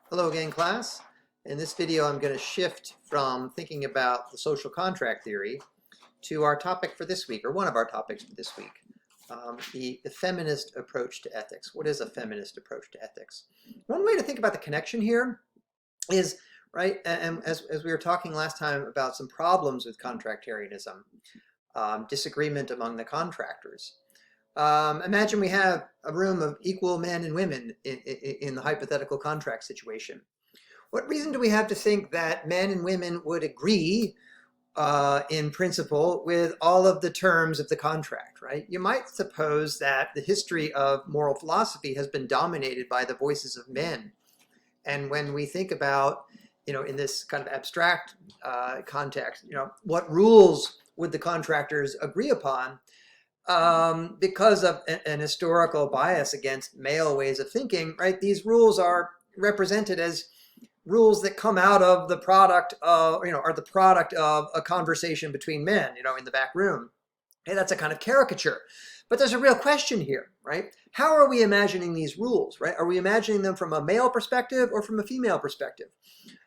Hello again, class. In this video, I'm going to shift from thinking about the social contract theory to our topic for this week, or one of our topics for this week, the feminist approach to ethics. What is a feminist approach to ethics? One way to think about the connection here is, right, and as we were talking last time about some problems with contractarianism, disagreement among the contractors. Imagine we have a room of equal men and women in the hypothetical contract situation. What reason do we have to think that men and women would agree in principle with all of the terms of the contract, right? You might suppose that the history of moral philosophy has been dominated by the voices of men. And when we think about, in this kind of abstract context, what rules would the contractors agree upon? Because of an historical bias against male ways of thinking, right? These rules are represented as rules that come out of the product of, are the product of a conversation between men, in the back room. Hey, that's a kind of caricature. But there's a real question here, right? How are we imagining these rules, right? Are we imagining them from a male perspective or from a female perspective?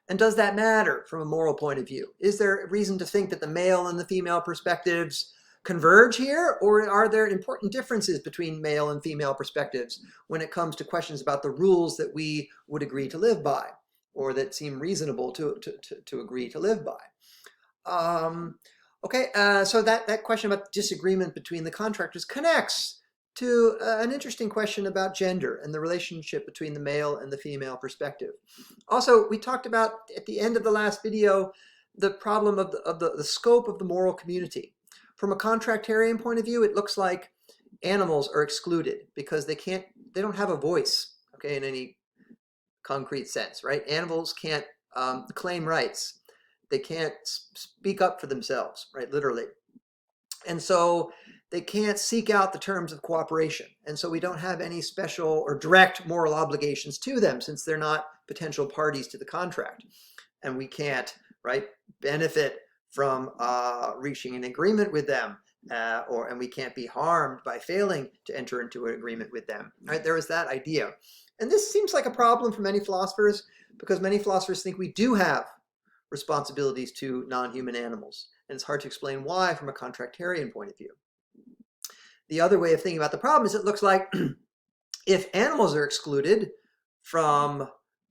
And does that matter from a moral point of view? Is there a reason to think that the male and the female perspectives converge here, or are there important differences between male and female perspectives when it comes to questions about the rules that we would agree to live by, or that seem reasonable to agree to live by? So that question about disagreement between the contractors connects to an interesting question about gender and the relationship between the male and the female perspective. Also, we talked about, at the end of the last video, the problem of the scope of the moral community. From a contractarian point of view, it looks like animals are excluded because they don't have a voice, okay, in any concrete sense, right? Animals can't claim rights. They can't speak up for themselves, right, literally. And so they can't seek out the terms of cooperation. And so we don't have any special or direct moral obligations to them since they're not potential parties to the contract. And we can't, right, benefit from reaching an agreement with them, and we can't be harmed by failing to enter into an agreement with them. Right? There is that idea. And this seems like a problem for many philosophers because many philosophers think we do have responsibilities to non-human animals. And it's hard to explain why from a contractarian point of view. The other way of thinking about the problem is it looks like if animals are excluded from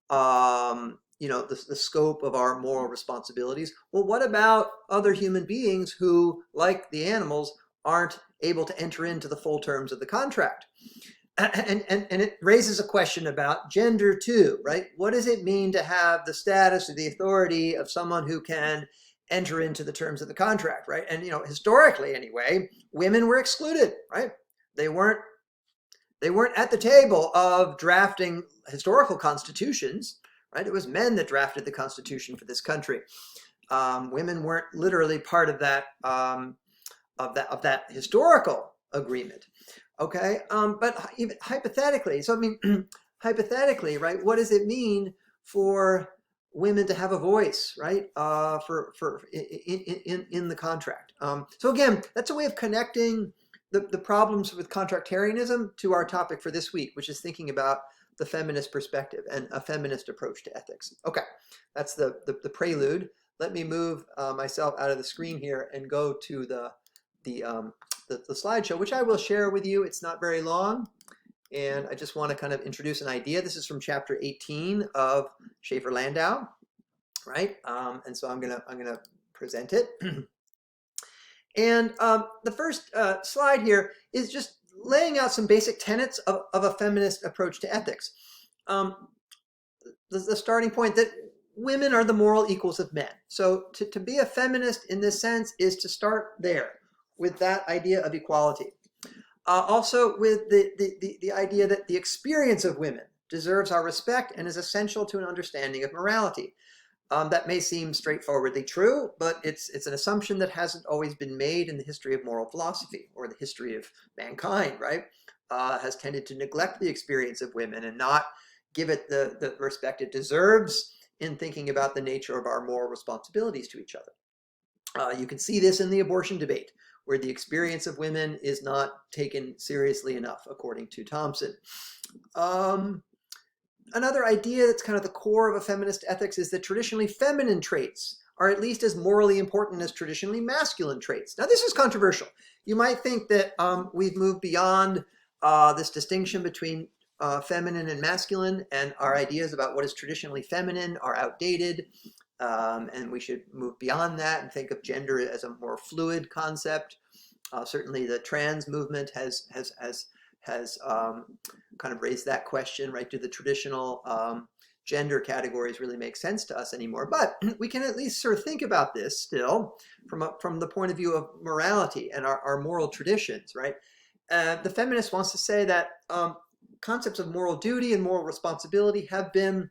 the scope of our moral responsibilities, well, what about other human beings who, like the animals, aren't able to enter into the full terms of the contract? And it raises a question about gender too, right? What does it mean to have the status or the authority of someone who can enter into the terms of the contract, right? And, historically anyway, women were excluded, right? They weren't at the table of drafting historical constitutions, right? It was men that drafted the Constitution for this country. Women weren't literally part of that historical agreement. Okay, but even hypothetically, hypothetically, right? What does it mean for women to have a voice, right? In the contract. So again, that's a way of connecting the problems with contractarianism to our topic for this week, which is thinking about the feminist perspective and a feminist approach to ethics. Okay, that's the prelude. Let me move myself out of the screen here and go to the slideshow, which I will share with you. It's not very long, and I just want to kind of introduce an idea. This is from chapter 18 of Shafer-Landau, right? And so I'm gonna present it. And the first slide here is just laying out some basic tenets of a feminist approach to ethics. The starting point that women are the moral equals of men. So to be a feminist in this sense is to start there with that idea of equality. Also with the idea that the experience of women deserves our respect and is essential to an understanding of morality. That may seem straightforwardly true, but it's an assumption that hasn't always been made in the history of moral philosophy or the history of mankind, right? Has tended to neglect the experience of women and not give it the respect it deserves in thinking about the nature of our moral responsibilities to each other. You can see this in the abortion debate, where the experience of women is not taken seriously enough, according to Thompson. Another idea that's kind of the core of a feminist ethics is that traditionally feminine traits are at least as morally important as traditionally masculine traits. Now, this is controversial. You might think that we've moved beyond this distinction between feminine and masculine, and our ideas about what is traditionally feminine are outdated, and we should move beyond that and think of gender as a more fluid concept. Certainly, the trans movement has kind of raised that question, right? Do the traditional gender categories really make sense to us anymore? But we can at least sort of think about this still from the point of view of morality and our moral traditions, right? The feminist wants to say that concepts of moral duty and moral responsibility have been,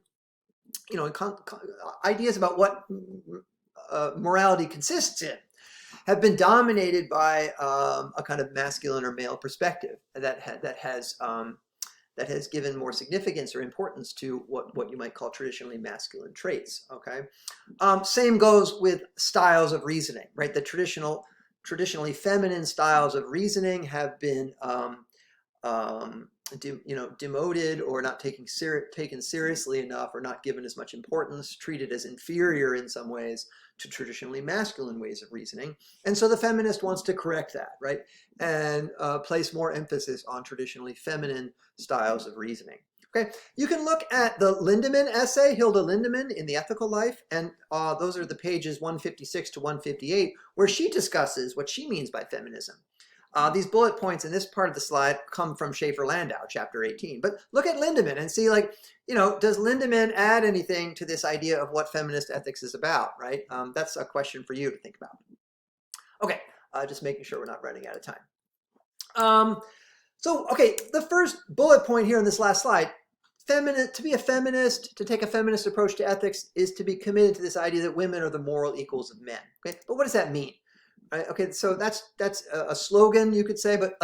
ideas about what morality consists in, have been dominated by a kind of masculine or male perspective that has given more significance or importance to what you might call traditionally masculine traits. Okay, same goes with styles of reasoning, right? The traditionally feminine styles of reasoning have been demoted or not taken seriously enough, or not given as much importance, treated as inferior in some ways to traditionally masculine ways of reasoning. And so the feminist wants to correct that, right? And place more emphasis on traditionally feminine styles of reasoning. Okay, you can look at the Lindemann essay, Hilda Lindemann, in The Ethical Life, and those are the pages 156 to 158, where she discusses what she means by feminism. These bullet points in this part of the slide come from Shafer-Landau, chapter 18. But look at Lindemann and see, does Lindemann add anything to this idea of what feminist ethics is about, right? That's a question for you to think about. Okay, just making sure we're not running out of time. Okay, the first bullet point here in this last slide, to be a feminist, to take a feminist approach to ethics, is to be committed to this idea that women are the moral equals of men. Okay, but what does that mean? Right? Okay, so that's a slogan, you could say, but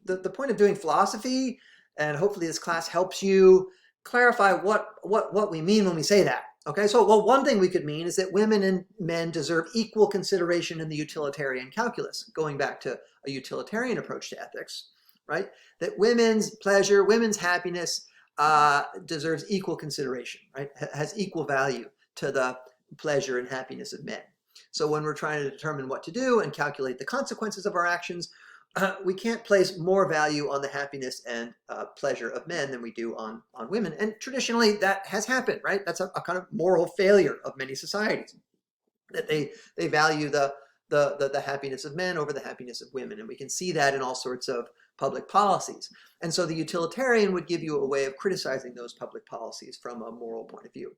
the point of doing philosophy, and hopefully this class helps you clarify what we mean when we say that. Okay, so one thing we could mean is that women and men deserve equal consideration in the utilitarian calculus, going back to a utilitarian approach to ethics, right? That women's pleasure, women's happiness deserves equal consideration, right? Has equal value to the pleasure and happiness of men. So when we're trying to determine what to do and calculate the consequences of our actions, we can't place more value on the happiness and pleasure of men than we do on women. And traditionally that has happened, right? That's a kind of moral failure of many societies, that they value the happiness of men over the happiness of women. And we can see that in all sorts of public policies. And so the utilitarian would give you a way of criticizing those public policies from a moral point of view.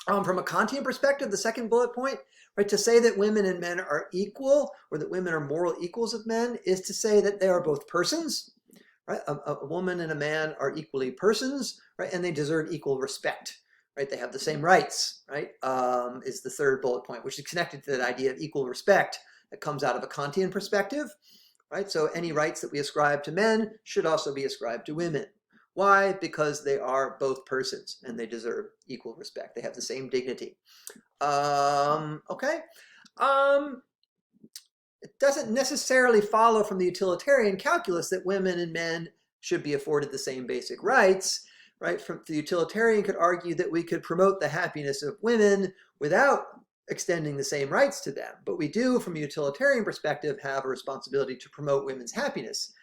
From a Kantian perspective, the second bullet point, right, to say that women and men are equal, or that women are moral equals of men, is to say that they are both persons, right? A woman and a man are equally persons, right? And they deserve equal respect, right? They have the same rights, right? Is the third bullet point, which is connected to that idea of equal respect that comes out of a Kantian perspective, right? So any rights that we ascribe to men should also be ascribed to women. Why? Because they are both persons and they deserve equal respect. They have the same dignity. Okay. It doesn't necessarily follow from the utilitarian calculus that women and men should be afforded the same basic rights, right? The utilitarian could argue that we could promote the happiness of women without extending the same rights to them. But we do, from a utilitarian perspective, have a responsibility to promote women's happiness.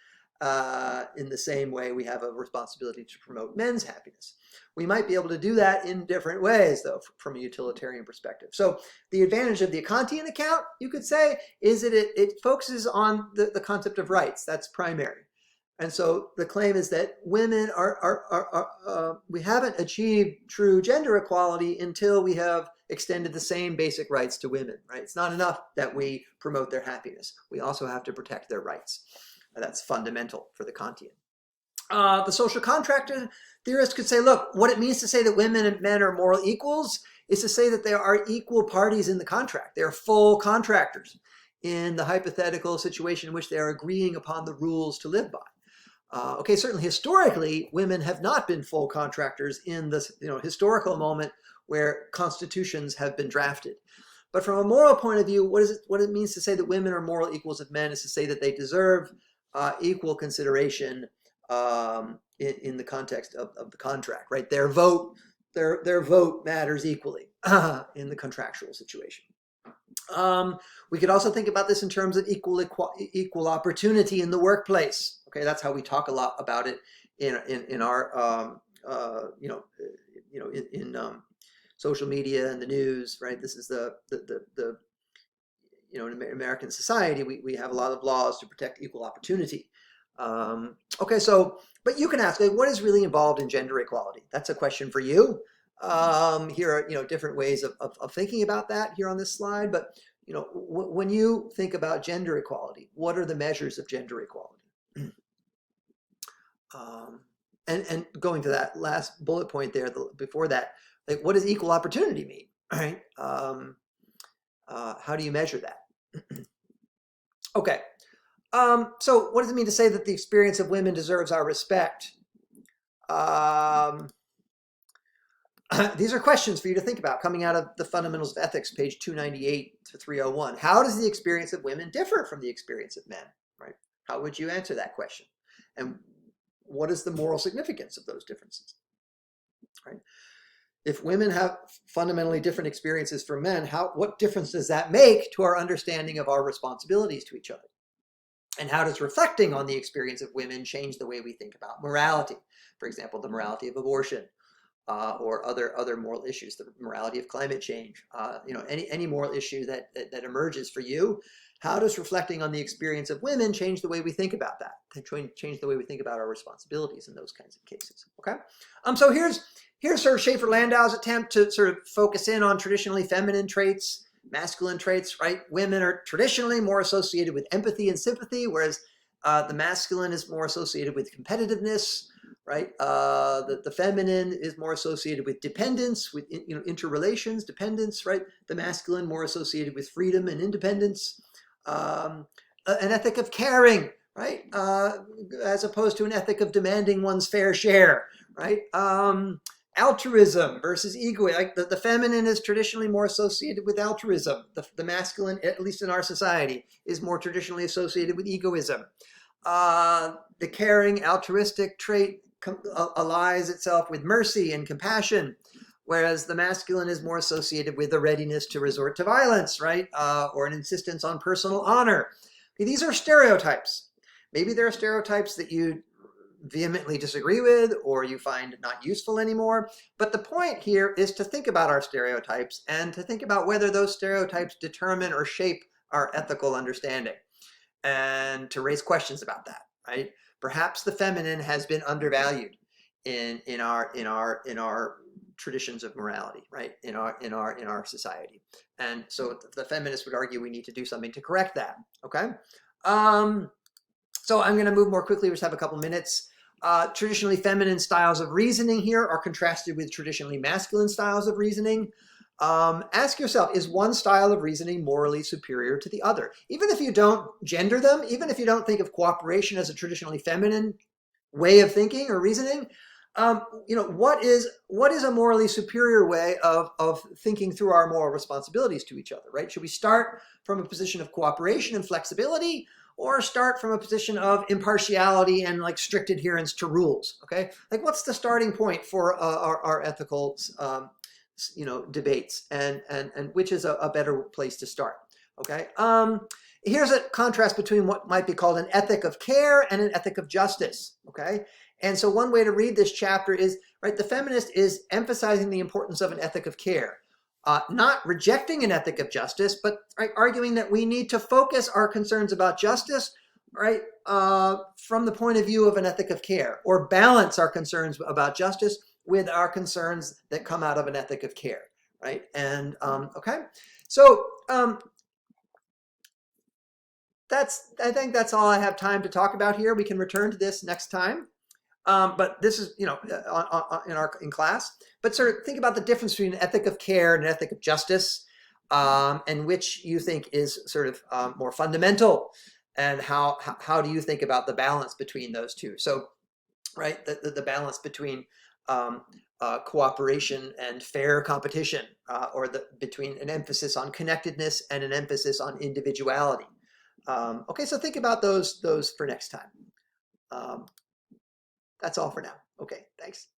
In the same way we have a responsibility to promote men's happiness. We might be able to do that in different ways, though, from a utilitarian perspective. So the advantage of the Kantian account, you could say, is that it focuses on the concept of rights. That's primary. And so the claim is that women we haven't achieved true gender equality until we have extended the same basic rights to women, right? It's not enough that we promote their happiness. We also have to protect their rights. That's fundamental for the Kantian. The social contract theorist could say, look, what it means to say that women and men are moral equals is to say that they are equal parties in the contract. They are full contractors in the hypothetical situation in which they are agreeing upon the rules to live by. Okay, certainly historically, women have not been full contractors in this historical moment where constitutions have been drafted. But from a moral point of view, what it means to say that women are moral equals of men is to say that they deserve equal consideration in the context of the contract, right? Their vote matters equally in the contractual situation. We could also think about this in terms of equal opportunity in the workplace. Okay, that's how we talk a lot about it in our in social media and the news, right? This is the in American society, we have a lot of laws to protect equal opportunity. Okay, so, but you can ask, like, what is really involved in gender equality? That's a question for you. Here are, different ways of thinking about that here on this slide. But, when you think about gender equality, what are the measures of gender equality? And going to that last bullet point there, before that, like, what does equal opportunity mean? Right? How do you measure that? Okay. So what does it mean to say that the experience of women deserves our respect? These are questions for you to think about coming out of the Fundamentals of Ethics, page 298 to 301. How does the experience of women differ from the experience of men? Right? How would you answer that question? And what is the moral significance of those differences? Right? If women have fundamentally different experiences from men, what difference does that make to our understanding of our responsibilities to each other? And how does reflecting on the experience of women change the way we think about morality? For example, the morality of abortion, or other moral issues, the morality of climate change, any moral issue that emerges for you. How does reflecting on the experience of women change the way we think about that? Change the way we think about our responsibilities in those kinds of cases. Okay. So here's sort of Shafer-Landau's attempt to sort of focus in on traditionally feminine traits, masculine traits, right? Women are traditionally more associated with empathy and sympathy, whereas the masculine is more associated with competitiveness, right? The feminine is more associated with dependence, with interrelations, dependence, right? The masculine more associated with freedom and independence. An ethic of caring, right? As opposed to an ethic of demanding one's fair share, right? Altruism versus egoism. Like the feminine is traditionally more associated with altruism. The masculine, at least in our society, is more traditionally associated with egoism. The caring, altruistic trait allies itself with mercy and compassion, whereas the masculine is more associated with a readiness to resort to violence, right? Or an insistence on personal honor. Okay, these are stereotypes. Maybe there are stereotypes that you vehemently disagree with or you find not useful anymore. But the point here is to think about our stereotypes and to think about whether those stereotypes determine or shape our ethical understanding, and to raise questions about that, right? Perhaps the feminine has been undervalued in our traditions of morality, right? In our society. And so the feminists would argue we need to do something to correct that. Okay. So I'm going to move more quickly. We just have a couple minutes. Traditionally feminine styles of reasoning here are contrasted with traditionally masculine styles of reasoning. Ask yourself, is one style of reasoning morally superior to the other? Even if you don't gender them, even if you don't think of cooperation as a traditionally feminine way of thinking or reasoning, what is a morally superior way of thinking through our moral responsibilities to each other, right? Should we start from a position of cooperation and flexibility, or start from a position of impartiality and like strict adherence to rules? Okay, like what's the starting point for our ethical debates, and which is a better place to start? Okay. Here's a contrast between what might be called an ethic of care and an ethic of justice. Okay. And so one way to read this chapter is, right, the feminist is emphasizing the importance of an ethic of care, not rejecting an ethic of justice, but right, arguing that we need to focus our concerns about justice, right, from the point of view of an ethic of care, or balance our concerns about justice with our concerns that come out of an ethic of care, right? And okay, so I think that's all I have time to talk about here. We can return to this next time, but this is in class. But sort of think about the difference between an ethic of care and an ethic of justice, and which you think is sort of more fundamental, and how do you think about the balance between those two? So, right, the balance between cooperation and fair competition, or between an emphasis on connectedness and an emphasis on individuality. Okay, so think about those for next time. That's all for now. Okay, thanks.